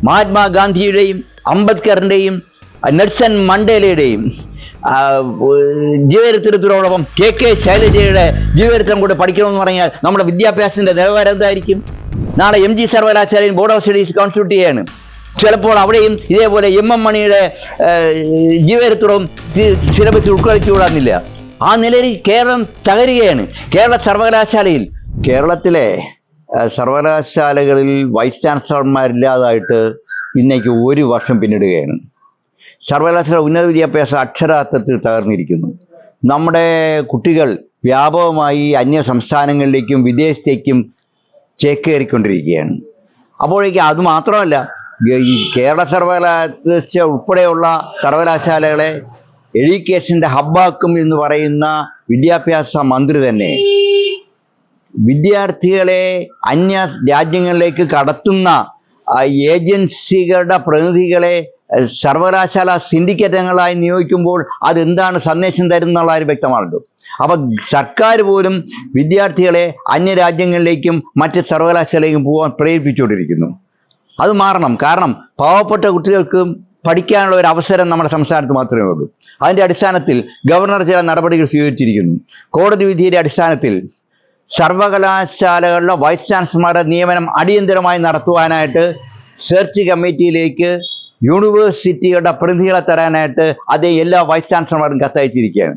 മഹാത്മാഗാന്ധിയുടെയും അംബേദ്കറിന്റെയും Nelson മണ്ടേലയുടെയും ജീവചരിത്രത്തിനോടൊപ്പം K ശൈലജയുടെ ജീവചരിത്രം കൂടെ പഠിക്കണമെന്ന് പറഞ്ഞാൽ നമ്മുടെ വിദ്യാഭ്യാസത്തിന്റെ നിലവാരം എന്തായിരിക്കും? നാളെ MG സർവകലാശാലയിൽ ബോർഡ് ഓഫ് സ്റ്റഡീസ് കോൺസ്റ്റിറ്റ്യൂട്ട് ചെയ്യാണ്. ചിലപ്പോൾ അവിടെയും ഇതേപോലെ MM മണിയുടെ ജീവചരിത്രവും സിലബസിൽ ഉൾക്കൊള്ളിച്ചുകൂടാന്നില്ല. ആ നിലയിൽ കേരളം തകരുകയാണ്. കേരളത്തിലെ സർവകലാശാലകളിൽ വൈസ് ചാൻസലർമാരില്ലാതായിട്ട് ഇന്നേക്ക് 1 വർഷം പിന്നിടുകയാണ്. സർവകലാശാല ഉന്നത വിദ്യാഭ്യാസം അക്ഷരാർത്ഥത്തിൽ തകർന്നിരിക്കുന്നു. നമ്മുടെ കുട്ടികൾ വ്യാപകമായി അന്യ സംസ്ഥാനങ്ങളിലേക്കും വിദേശത്തേക്കും ചേക്കേറിക്കൊണ്ടിരിക്കുകയാണ്. അപ്പോഴേക്കും അത് മാത്രമല്ല, ഈ കേരള സർവകലാശാല ഉൾപ്പെടെയുള്ള സർവകലാശാലകളെ എഡ്യൂക്കേഷൻ്റെ ഹബ്ബാക്കും എന്ന് പറയുന്ന വിദ്യാഭ്യാസ മന്ത്രി തന്നെ വിദ്യാർത്ഥികളെ അന്യ രാജ്യങ്ങളിലേക്ക് കടത്തുന്ന ഏജൻസികളുടെ പ്രതിനിധികളെ സർവകലാശാല സിൻഡിക്കേറ്റങ്ങളായി നിയോഗിക്കുമ്പോൾ അതെന്താണ് സന്ദേശം തരുന്നുള്ള കാര്യം വ്യക്തമാണല്ലോ. അപ്പം സർക്കാർ പോലും വിദ്യാർത്ഥികളെ അന്യരാജ്യങ്ങളിലേക്കും മറ്റ് സർവകലാശാലയിലേക്കും പോകാൻ പ്രേരിപ്പിച്ചുകൊണ്ടിരിക്കുന്നു. അത് മാറണം. കാരണം പാവപ്പെട്ട കുട്ടികൾക്ക് പഠിക്കാനുള്ള ഒരു അവസരം നമ്മുടെ സംസ്ഥാനത്ത് മാത്രമേ ഉള്ളൂ. അതിൻ്റെ അടിസ്ഥാനത്തിൽ ഗവർണർ ചില നടപടികൾ സ്വീകരിച്ചിരിക്കുന്നു. കോടതി വിധിയുടെ അടിസ്ഥാനത്തിൽ സർവകലാശാലകളിലെ വൈസ് ചാൻസലർമാരുടെ നിയമനം അടിയന്തരമായി നടത്തുവാനായിട്ട് സെർച്ച് കമ്മിറ്റിയിലേക്ക് യൂണിവേഴ്സിറ്റികളുടെ പ്രതിനിധികളെ തരാനായിട്ട് അതേ എല്ലാ വൈസ് ചാൻസലർമാരും കത്തയച്ചിരിക്കുകയാണ്.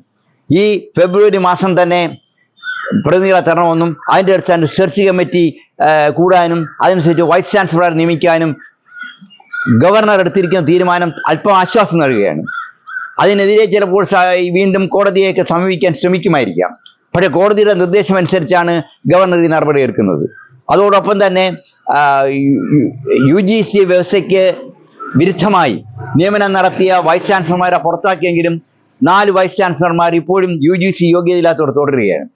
ഈ ഫെബ്രുവരി മാസം തന്നെ പ്രതിനിധികളെ തരണമെന്നും അതിൻ്റെ അടിസ്ഥാനത്തിൽ സെർച്ച് കമ്മിറ്റി കൂടാനും അതനുസരിച്ച് വൈസ് ചാൻസലറെ നിയമിക്കാനും ഗവർണർ എടുത്തിരിക്കുന്ന തീരുമാനം അല്പം ആശ്വാസം നൽകുകയാണ്. അതിനെതിരെ ചിലപ്പോൾ വീണ്ടും കോടതിയൊക്കെ സമീപിക്കാൻ ശ്രമിക്കുമായിരിക്കാം. പക്ഷേ കോടതിയുടെ നിർദ്ദേശം അനുസരിച്ചാണ് ഗവർണർ ഈ നടപടി എടുക്കുന്നത്. അതോടൊപ്പം തന്നെ UGC വ്യവസ്ഥയ്ക്ക് വിരുദ്ധമായി നിയമനം നടത്തിയ വൈസ് ചാൻസലർമാരെ പുറത്താക്കിയെങ്കിലും 4 വൈസ് ചാൻസലർമാർ ഇപ്പോഴും UGC യോഗ്യതയില്ലാത്തവർ തുടരുകയാണ്.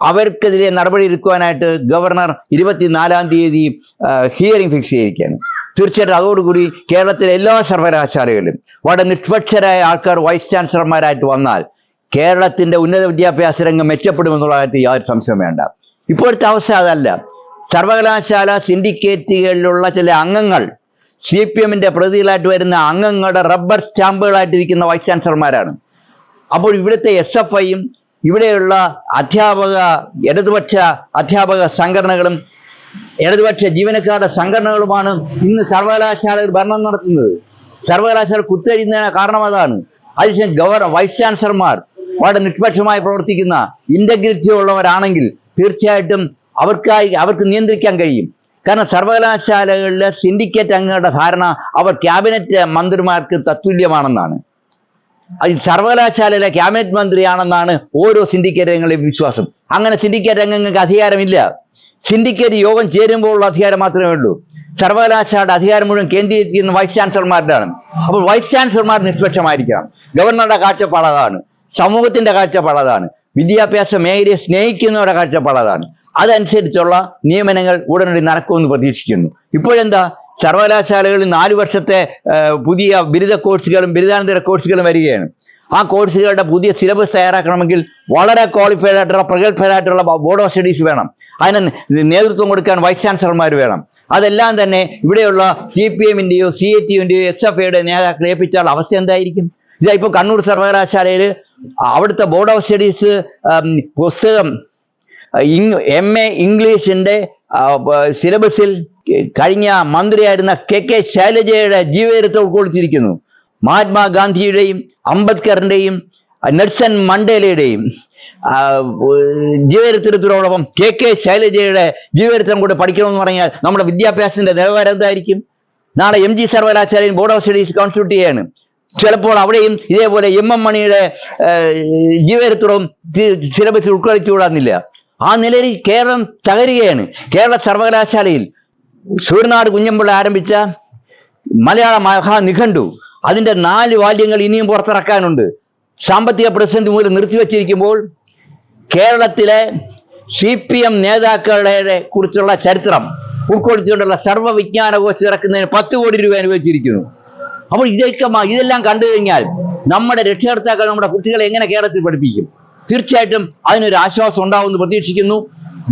അവർക്കെതിരെ നടപടി എടുക്കുവാനായിട്ട് ഗവർണർ 24-ാം തീയതി ഹിയറിംഗ് ഫിക്സ് ചെയ്തിരിക്കുകയാണ്. തീർച്ചയായിട്ടും അതോടുകൂടി കേരളത്തിലെ എല്ലാ സർവകലാശാലകളിലും വളരെ നിഷ്പക്ഷരായ ആൾക്കാർ വൈസ് ചാൻസലർമാരായിട്ട് വന്നാൽ കേരളത്തിൻ്റെ ഉന്നത വിദ്യാഭ്യാസ രംഗം മെച്ചപ്പെടുമെന്നുള്ള കാര്യത്തിൽ യാതൊരു സംശയം വേണ്ട. ഇപ്പോഴത്തെ അവസ്ഥ അതല്ല. സർവകലാശാല സിൻഡിക്കേറ്റുകളിലുള്ള ചില അംഗങ്ങൾ CPMന്റെ പ്രതികളായിട്ട് വരുന്ന അംഗങ്ങളുടെ റബ്ബർ സ്റ്റാമ്പുകളായിട്ടിരിക്കുന്ന വൈസ് ചാൻസലർമാരാണ്. അപ്പോൾ ഇവിടുത്തെ SFIയും ഇവിടെയുള്ള ഇടതുപക്ഷ അധ്യാപക സംഘടനകളും ഇടതുപക്ഷ ജീവനക്കാരുടെ സംഘടനകളുമാണ് ഇന്ന് സർവകലാശാലയിൽ ഭരണം നടത്തുന്നത്. സർവകലാശാല കുത്തഴിയുന്നതിന് കാരണം അതാണ്. അതിനുശേഷം വൈസ് ചാൻസലർമാർ വളരെ നിഷ്പക്ഷമായി പ്രവർത്തിക്കുന്ന ഇന്റഗ്രിറ്റി ഉള്ളവരാണെങ്കിൽ തീർച്ചയായിട്ടും അവർക്ക് നിയന്ത്രിക്കാൻ കഴിയും. കാരണം സർവകലാശാലകളിലെ സിൻഡിക്കേറ്റ് അംഗങ്ങളുടെ ധാരണ അവർ ക്യാബിനറ്റ് മന്ത്രിമാർക്ക് തത്തുല്യമാണെന്നാണ്. സർവകലാശാലയിലെ ക്യാബിനറ്റ് മന്ത്രിയാണെന്നാണ് ഓരോ സിൻഡിക്കേറ്റ് അംഗങ്ങളുടെയും വിശ്വാസം. അങ്ങനെ സിൻഡിക്കേറ്റ് അംഗങ്ങൾക്ക് അധികാരമില്ല. സിൻഡിക്കേറ്റ് യോഗം ചേരുമ്പോഴുള്ള അധികാരം മാത്രമേ ഉള്ളൂ. സർവകലാശാലയുടെ അധികാരം മുഴുവൻ കേന്ദ്രീകരിക്കുന്ന വൈസ് ചാൻസലർമാരുടെയാണ്. അപ്പോൾ വൈസ് ചാൻസലർമാർ നിഷ്പക്ഷമായിരിക്കണം. ഗവർണറുടെ കാഴ്ചപ്പാട് അതാണ്. സമൂഹത്തിന്റെ കാഴ്ചപ്പാട് അതാണ്. വിദ്യാഭ്യാസ മേഖലയെ സ്നേഹിക്കുന്നവരുടെ കാഴ്ചപ്പാട് അതാണ്. അതനുസരിച്ചുള്ള നിയമനങ്ങൾ ഉടനടി നടക്കുമെന്ന് പ്രതീക്ഷിക്കുന്നു. ഇപ്പോഴെന്താ, സർവകലാശാലകളിൽ 4 വർഷത്തെ പുതിയ ബിരുദ കോഴ്സുകളും ബിരുദാനന്തര കോഴ്സുകളും വരികയാണ്. ആ കോഴ്സുകളുടെ പുതിയ സിലബസ് തയ്യാറാക്കണമെങ്കിൽ വളരെ ക്വാളിഫൈഡ് ആയിട്ടുള്ള പ്രഗത്ഭരായിട്ടുള്ള ബോർഡ് ഓഫ് സ്റ്റഡീസ് വേണം. അതിന് നേതൃത്വം കൊടുക്കാൻ വൈസ് ചാൻസലർമാർ വേണം. അതെല്ലാം തന്നെ ഇവിടെയുള്ള CPMന്റെയോ CATയുടെയോ SFIയുടെ നേതാക്കളെ ഏൽപ്പിച്ചാൽ അവസ്ഥ എന്തായിരിക്കും? ഇതാ ഇപ്പോൾ കണ്ണൂർ സർവകലാശാലയിൽ അവിടുത്തെ ബോർഡ് ഓഫ് സ്റ്റഡീസ് പുസ്തകം MA ഇംഗ്ലീഷിന്റെ സിലബസിൽ കഴിഞ്ഞ മന്ത്രിയായിരുന്ന KK ശൈലജയുടെ ജീവചരിത്രം ഉൾക്കൊള്ളിച്ചിരിക്കുന്നു. മഹാത്മാഗാന്ധിയുടെയും അംബേദ്കറിന്റെയും നെൽസൺ മണ്ടേലയുടെയും ജീവചരിത്രത്തിനോടൊപ്പം KK ശൈലജയുടെ ജീവചരിത്രം കൂടെ പഠിക്കണമെന്ന് പറഞ്ഞാൽ നമ്മുടെ വിദ്യാഭ്യാസത്തിന്റെ നിലവാരം എന്തായിരിക്കും? നാളെ MG സർവകലാശാലയിൽ ബോർഡ് ഓഫ് സ്റ്റഡീസ് കോൺസ്റ്റിറ്റ്യൂട്ട് ചെയ്യാണ്. ചിലപ്പോൾ അവിടെയും ഇതേപോലെ MM മണിയുടെ ജീവചരിത്രവും സിലബസിൽ ഉൾക്കൊള്ളിച്ചുകൂടാന്നില്ല. ആ നിലയിൽ കേരളം തകരുകയാണ്. കേരള സർവകലാശാലയിൽ സൂര്യനാട് കുഞ്ഞമ്പിള്ള ആരംഭിച്ച മലയാള മഹാനിഘണ്ടു അതിൻ്റെ 4 വാല്യങ്ങൾ ഇനിയും പുറത്തിറക്കാനുണ്ട്. സാമ്പത്തിക പ്രതിസന്ധി മൂലം നിർത്തിവെച്ചിരിക്കുമ്പോൾ കേരളത്തിലെ CPM നേതാക്കളുടെ കുറിച്ചുള്ള ചരിത്രം ഉൾക്കൊള്ളിച്ചുകൊണ്ടുള്ള സർവ്വവിജ്ഞാനകോശം ഇറക്കുന്നതിന് 10 കോടി രൂപ അനുവദിച്ചിരിക്കുന്നു. അപ്പോൾ ഇതെല്ലാം കണ്ടു കഴിഞ്ഞാൽ നമ്മുടെ രക്ഷകർത്താക്കൾ നമ്മുടെ കുട്ടികളെ എങ്ങനെ കേരളത്തിൽ പഠിപ്പിക്കും? തീർച്ചയായിട്ടും അതിനൊരു ആശ്വാസം ഉണ്ടാവുമെന്ന് പ്രതീക്ഷിക്കുന്നു.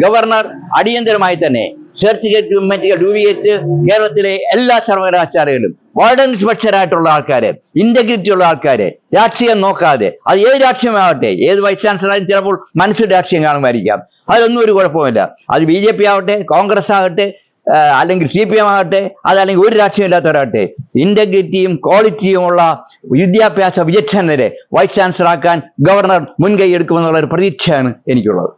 ഗവർണർ അടിയന്തരമായി തന്നെ സെർച്ച് കമ്മിറ്റികൾ രൂപീകരിച്ച് കേരളത്തിലെ എല്ലാ സർവകലാശാലകളിലും വളരെ നിഷ്പക്ഷരായിട്ടുള്ള ആൾക്കാരെ, ഇന്റഗ്രിറ്റി ഉള്ള ആൾക്കാരെ, രാഷ്ട്രീയം നോക്കാതെ, അത് ഏത് രാഷ്ട്രീയമാകട്ടെ, ഏത് വൈസ് ചാൻസലറായും ചിലപ്പോൾ മനസ്സിൽ രാഷ്ട്രീയം കാണുമായിരിക്കാം, അതിലൊന്നും ഒരു കുഴപ്പമില്ല. അത് BJP ആവട്ടെ, കോൺഗ്രസ് ആകട്ടെ, അല്ലെങ്കിൽ CPM ആകട്ടെ, അതല്ലെങ്കിൽ ഒരു രാഷ്ട്രീയമില്ലാത്തവരാകട്ടെ, ഇന്റഗ്രിറ്റിയും ക്വാളിറ്റിയുമുള്ള വിദ്യാഭ്യാസ വിചക്ഷണരെ വൈസ് ചാൻസലർ ആക്കാൻ ഗവർണർ മുൻകൈ എടുക്കുമെന്നുള്ള ഒരു പ്രതീക്ഷയാണ് എനിക്കുള്ളത്.